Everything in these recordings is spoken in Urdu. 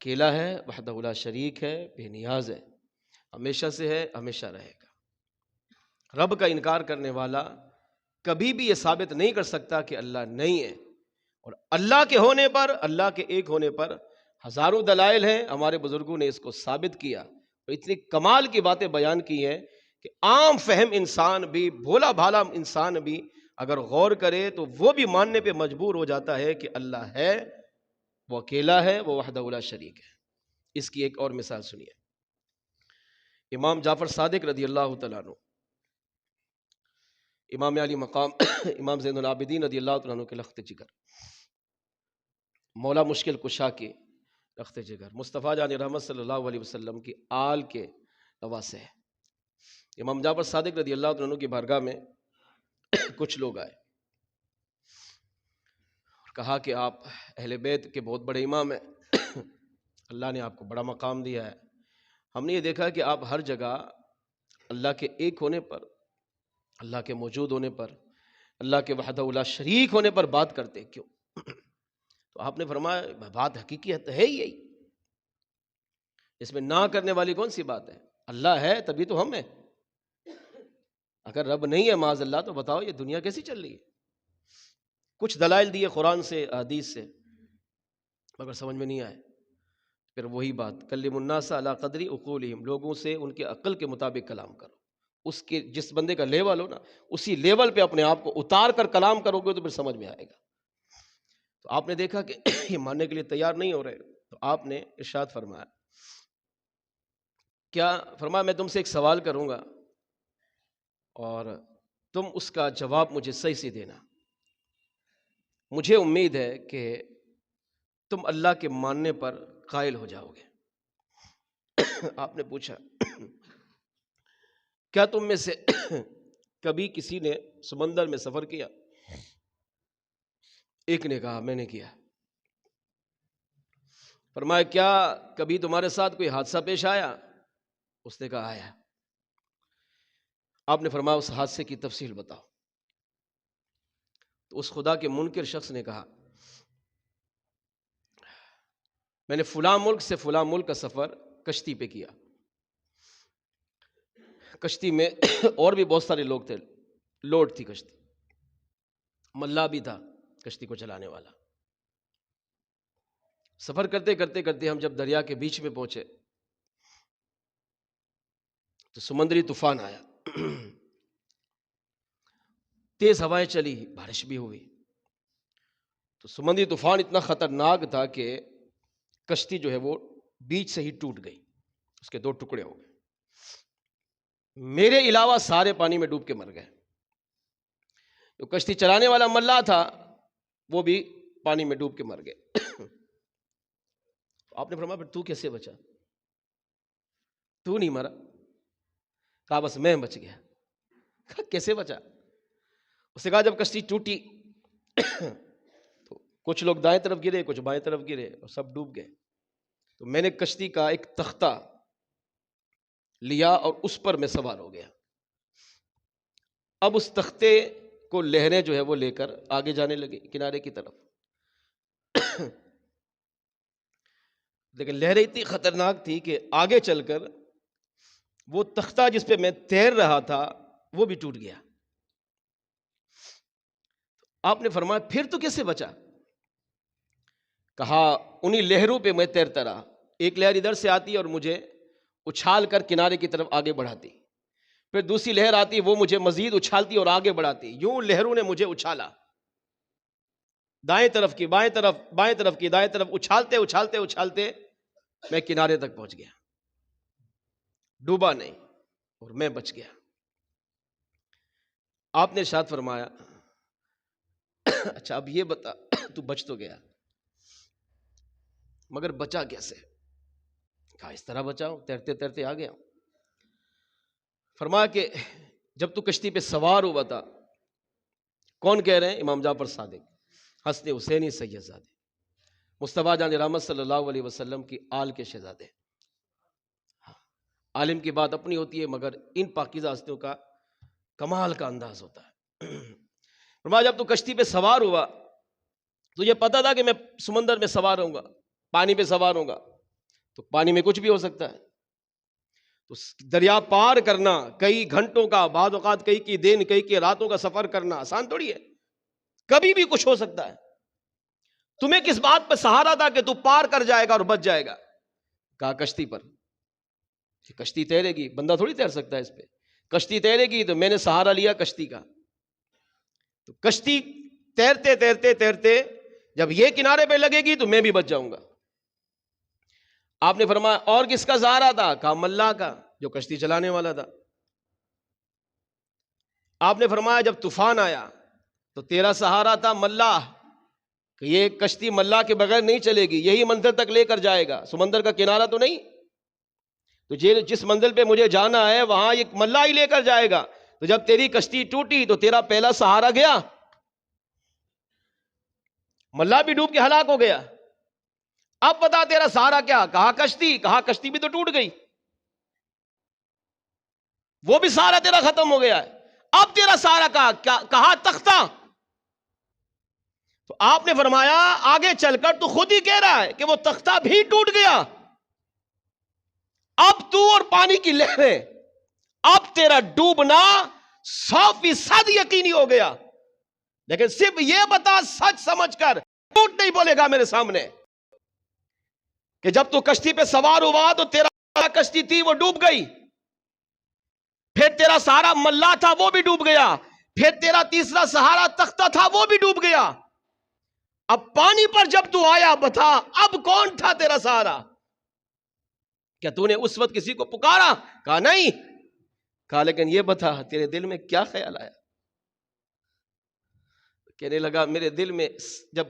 اکیلا ہے، وحدہ لا شریک ہے، بے نیاز ہے، ہمیشہ سے ہے، ہمیشہ رہے گا۔ رب کا انکار کرنے والا کبھی بھی یہ ثابت نہیں کر سکتا کہ اللہ نہیں ہے، اور اللہ کے ہونے پر، اللہ کے ایک ہونے پر ہزاروں دلائل ہیں، ہمارے بزرگوں نے اس کو ثابت کیا، اور اتنی کمال کی باتیں بیان کی ہیں کہ عام فہم انسان بھی، بھولا بھالا انسان بھی اگر غور کرے تو وہ بھی ماننے پہ مجبور ہو جاتا ہے کہ اللہ ہے، وہ اکیلا ہے، وہ وحدہ لا شریک ہے۔ اس کی ایک اور مثال سنیے۔ امام جعفر صادق رضی اللہ تعالیٰ عنہ، امام علی مقام امام زین العابدین رضی اللہ تعالیٰ عنہ کے لخت جگر، مولا مشکل کشا کے لخت جگر، مصطفیٰ جان رحمت صلی اللہ علیہ وسلم کی آل کے نواسے ہیں۔ امام جعفر صادق رضی اللہ تعالیٰ عنہ کی بارگاہ میں کچھ لوگ آئے اور کہا کہ آپ اہل بیت کے بہت بڑے امام ہیں، اللہ نے آپ کو بڑا مقام دیا ہے، ہم نے یہ دیکھا کہ آپ ہر جگہ اللہ کے ایک ہونے پر، اللہ کے موجود ہونے پر، اللہ کے وحدہ لا شریک ہونے پر بات کرتے، کیوں؟ تو آپ نے فرمایا بات حقیقت ہے یہی، اس میں نہ کرنے والی کون سی بات ہے؟ اللہ ہے تبھی تو ہم ہیں، اگر رب نہیں ہے معاذ اللہ تو بتاؤ یہ دنیا کیسی چل رہی ہے؟ کچھ دلائل دیے قرآن سے، حدیث سے، مگر سمجھ میں نہیں آئے۔ پھر وہی بات، کلم الناس علی قدر عقولہم، لوگوں سے ان کے عقل کے مطابق کلام کرو، اس کے جس بندے کا لیول ہو نا اسی لیول پہ اپنے آپ کو اتار کر کلام کرو گے تو پھر سمجھ میں آئے گا۔ تو آپ نے دیکھا کہ یہ ماننے کے لیے تیار نہیں ہو رہے، تو آپ نے ارشاد فرمایا، کیا فرمایا میں تم سے ایک سوال کروں گا اور تم اس کا جواب مجھے صحیح سے دینا، مجھے امید ہے کہ تم اللہ کے ماننے پر قائل ہو جاؤ گے۔ آپ نے پوچھا کیا تم میں سے کبھی کسی نے سمندر میں سفر کیا؟ ایک نے کہا میں نے کیا۔ فرمایا کیا کبھی تمہارے ساتھ کوئی حادثہ پیش آیا؟ اس نے کہا آیا۔ آپ نے فرمایا اس حادثے کی تفصیل بتاؤ۔ تو اس خدا کے منکر شخص نے کہا میں نے فلاں ملک سے فلاں ملک کا سفر کشتی پہ کیا، کشتی میں اور بھی بہت سارے لوگ تھے، لوڈ تھی کشتی، ملا بھی تھا کشتی کو چلانے والا۔ سفر کرتے کرتے کرتے ہم جب دریا کے بیچ میں پہنچے تو سمندری طوفان آیا، تیز ہوائیں چلی، بارش بھی ہوئی۔ تو سمندری طوفان اتنا خطرناک تھا کہ کشتی جو ہے وہ بیچ سے ہی ٹوٹ گئی، اس کے 2 ٹکڑے ہو گئے، میرے علاوہ سارے پانی میں ڈوب کے مر گئے۔ جو کشتی چلانے والا ملا تھا وہ بھی پانی میں ڈوب کے مر گئے۔ آپ نے فرمایا پھر تو کیسے بچا؟ تو نہیں مرا؟ کہا بس میں بچ گیا۔ کہا کیسے بچا؟ اس نے کہا جب کشتی ٹوٹی تو کچھ لوگ دائیں طرف گرے، کچھ بائیں طرف گرے اور سب ڈوب گئے، تو میں نے کشتی کا ایک تختہ لیا اور اس پر میں سوار ہو گیا۔ اب اس تختے کو لہریں جو ہے وہ لے کر آگے جانے لگی کنارے کی طرف، لیکن لہریں اتنی خطرناک تھی کہ آگے چل کر وہ تختہ جس پہ میں تیر رہا تھا وہ بھی ٹوٹ گیا۔ آپ نے فرمایا پھر تو کیسے بچا؟ کہا انہی لہروں پہ میں تیرتا رہا، ایک لہر ادھر سے آتی اور مجھے اچھال کر کنارے کی طرف آگے بڑھاتی، پھر دوسری لہر آتی وہ مجھے مزید اچھالتی اور آگے بڑھاتی، یوں لہروں نے مجھے اچھالا، دائیں طرف کی بائیں طرف، بائیں طرف کی دائیں طرف، اچھالتے اچھالتے اچھالتے میں کنارے تک پہنچ گیا، ڈوبا نہیں اور میں بچ گیا۔ آپ نے ارشاد فرمایا اچھا اب یہ بتا تو بچ تو گیا مگر بچا کیسے؟ کہا اس طرح بچاؤ، تیرتے تیرتے آ گیا۔ فرمایا کہ جب تو کشتی پہ سوار ہوا تھا، کون کہہ رہے ہیں؟ امام جعفر صادق، حسن حسینی سید زادے، مصطفیٰ جان رحمت صلی اللہ علیہ وسلم کی آل کے شہزادے۔ عالم کی بات اپنی ہوتی ہے مگر ان پاکیزہ ہستیوں کا کمال کا انداز ہوتا ہے۔ فرمایا جب تو کشتی پہ سوار ہوا تجھے پتا تھا کہ میں سمندر میں سوار ہوں گا، پانی پہ سوار ہوں گا، تو پانی میں کچھ بھی ہو سکتا ہے. تو دریا پار کرنا کئی گھنٹوں کا، بعض اوقات کئی کی دن کئی کی راتوں کا سفر کرنا آسان تھوڑی ہے. کبھی بھی کچھ ہو سکتا ہے. تمہیں کس بات پہ سہارا تھا کہ تو پار کر جائے گا اور بچ جائے گا؟ کہا کشتی پر. کشتی تیرے گی، بندہ تھوڑی تیر سکتا ہے اس پہ. کشتی تیرے گی تو میں نے سہارا لیا کشتی کا. تو کشتی تیرتے تیرتے تیرتے جب یہ کنارے پہ لگے گی تو میں بھی بچ جاؤں گا. آپ نے فرمایا اور کس کا سہارا تھا؟ کہا ملا کا، جو کشتی چلانے والا تھا. آپ نے فرمایا جب طوفان آیا تو تیرا سہارا تھا ملا، کہ یہ کشتی ملا کے بغیر نہیں چلے گی، یہی منزل تک لے کر جائے گا، سمندر کا کنارہ تو نہیں. تو جس منزل پہ مجھے جانا ہے وہاں ایک ملا ہی لے کر جائے گا. تو جب تیری کشتی ٹوٹی تو تیرا پہلا سہارا گیا، ملا بھی ڈوب کے ہلاک ہو گیا. اب بتا تیرا سہارا کیا؟ کہا کشتی. کہا کشتی بھی تو ٹوٹ گئی، وہ بھی سہارا تیرا ختم ہو گیا ہے. اب تیرا سہارا کہا تختہ. تو آپ نے فرمایا آگے چل کر تو خود ہی کہہ رہا ہے کہ وہ تختہ بھی ٹوٹ گیا. اب تو اور پانی کی لہریں، اب تیرا ڈوبنا 100% یقینی ہو گیا. لیکن صرف یہ بتا سچ سمجھ کر، جھوٹ نہیں بولے گا میرے سامنے، کہ جب تو کشتی پہ سوار ہوا تو تیرا کشتی تھی وہ ڈوب گئی، پھر تیرا سہارا ملا تھا وہ بھی ڈوب گیا، پھر تیرا تیسرا سہارا تختہ تھا وہ بھی ڈوب گیا. اب پانی پر جب تو آیا بتا اب کون تھا تیرا سہارا؟ کیا تو نے اس وقت کسی کو پکارا؟ کہا نہیں. کہا لیکن یہ بتا تیرے دل میں کیا خیال آیا؟ کہنے لگا میرے دل میں جب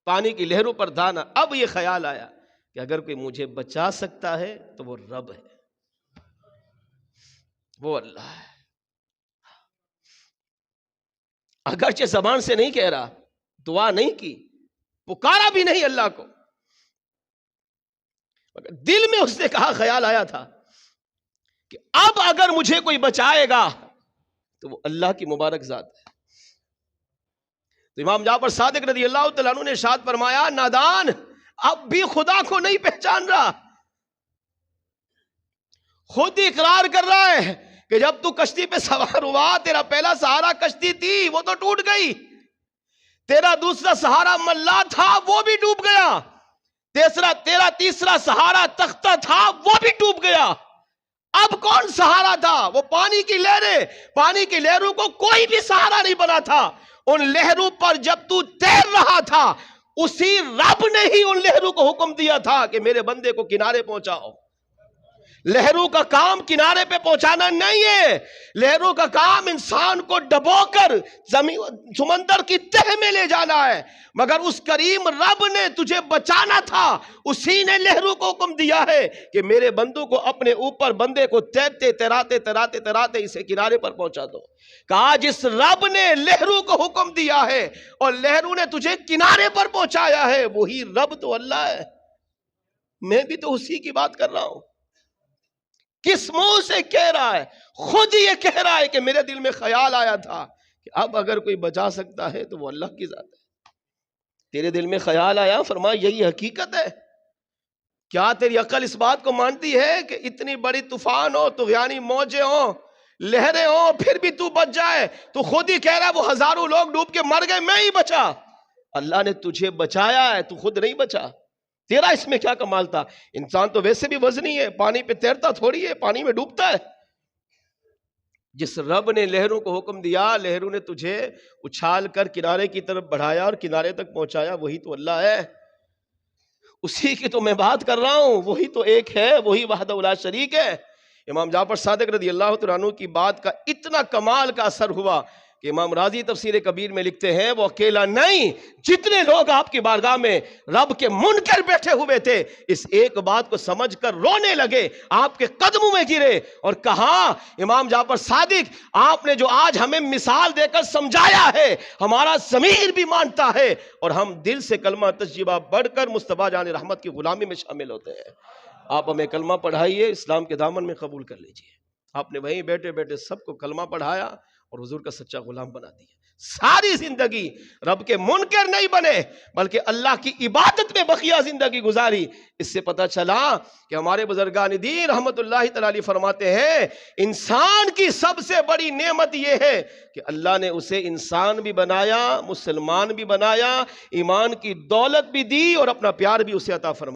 پانی کی لہروں پر تھا نا، اب یہ خیال آیا کہ اگر کوئی مجھے بچا سکتا ہے تو وہ رب ہے، وہ اللہ ہے. اگرچہ زبان سے نہیں کہہ رہا، دعا نہیں کی، پکارا بھی نہیں اللہ کو، دل میں اس نے کہا، خیال آیا تھا کہ اب اگر مجھے کوئی بچائے گا تو وہ اللہ کی مبارک ذات ہے. تو امام جعفر صادق رضی اللہ تعالیٰ عنہ نے ارشاد فرمایا نادان اب بھی خدا کو نہیں پہچان رہا. خود ہی اقرار کر رہا ہے کہ جب تو کشتی پہ سوار ہوا تیرا پہلا سہارا کشتی تھی وہ تو ٹوٹ گئی، تیرا دوسرا سہارا ملا تھا وہ بھی ڈوب گیا، تیرا تیسرا سہارا تختہ تھا وہ بھی ڈوب گیا. اب کون سہارا تھا؟ وہ پانی کی لہریں. پانی کی لہروں کو کوئی بھی سہارا نہیں بنا تھا. ان لہروں پر جب تو تیر رہا تھا اسی رب نے ہی ان لہروں کو حکم دیا تھا کہ میرے بندے کو کنارے پہنچاؤ. لہروں کا کام کنارے پہ پہنچانا نہیں ہے، لہروں کا کام انسان کو ڈبو کر سمندر کی تہ میں لے جانا ہے. مگر اس کریم رب نے تجھے بچانا تھا، اسی نے لہروں کو حکم دیا ہے کہ میرے بندوں کو اپنے اوپر بندے کو تیرتے تیراتے تیراتے تیراتے اسے کنارے پر پہنچا دو. کہا جس رب نے لہروں کو حکم دیا ہے اور لہروں نے تجھے کنارے پر پہنچایا ہے وہی رب تو اللہ ہے. میں بھی تو اسی کی بات کر رہا ہوں. کس منہ سے کہہ رہا ہے؟ خود ہی یہ کہہ رہا ہے کہ میرے دل میں خیال آیا تھا کہ اب اگر کوئی بچا سکتا ہے تو وہ اللہ کی ذات ہے. تیرے دل میں خیال آیا، فرمایا یہی حقیقت ہے. کیا تیری عقل اس بات کو مانتی ہے کہ اتنی بڑی طوفان ہو، طغیانی موجیں ہوں، لہریں ہوں، پھر بھی تو بچ جائے؟ تو خود ہی کہہ رہا ہے وہ ہزاروں لوگ ڈوب کے مر گئے میں ہی بچا. اللہ نے تجھے بچایا ہے، تو خود نہیں بچا. تیرا اس میں کیا کمال تھا؟ انسان تو ویسے بھی وزنی ہے، پانی پہ تیرتا تھوڑی ہے، پانی میں ڈوبتا ہے. جس رب نے لہروں کو حکم دیا، لہروں نے تجھے اچھال کر کنارے کی طرف بڑھایا اور کنارے تک پہنچایا، وہی تو اللہ ہے. اسی کی تو میں بات کر رہا ہوں. وہی تو ایک ہے، وہی وحدہ لا شریک ہے. امام جعفر صادق رضی اللہ تعالیٰ عنہ کی بات کا اتنا کمال کا اثر ہوا کہ امام راضی تفسیر کبیر میں لکھتے ہیں وہ اکیلا نہیں، جتنے لوگ آپ کی بارگاہ میں رب کے منکر بیٹھے ہوئے تھے اس ایک بات کو سمجھ کر رونے لگے، آپ کے قدموں میں گرے اور کہا امام جعفر صادق آپ نے جو آج ہمیں مثال دے کر سمجھایا ہے ہمارا ضمیر بھی مانتا ہے اور ہم دل سے کلمہ تجربہ بڑھ کر مصطفیٰ جان رحمت کی غلامی میں شامل ہوتے ہیں. آپ ہمیں کلمہ پڑھائیے، اسلام کے دامن میں قبول کر لیجئے. آپ نے وہیں بیٹھے بیٹھے سب کو کلمہ پڑھایا اور حضور کا سچا غلام بنا دیا. ساری زندگی رب کے منکر نہیں بنے بلکہ اللہ کی عبادت میں بقیہ زندگی گزاری۔ اس سے پتہ چلا کہ ہمارے بزرگان دین رحمت اللہ تعالی علیہ فرماتے ہیں انسان کی سب سے بڑی نعمت یہ ہے کہ اللہ نے اسے انسان بھی بنایا، مسلمان بھی بنایا، ایمان کی دولت بھی دی اور اپنا پیار بھی اسے عطا فرمایا۔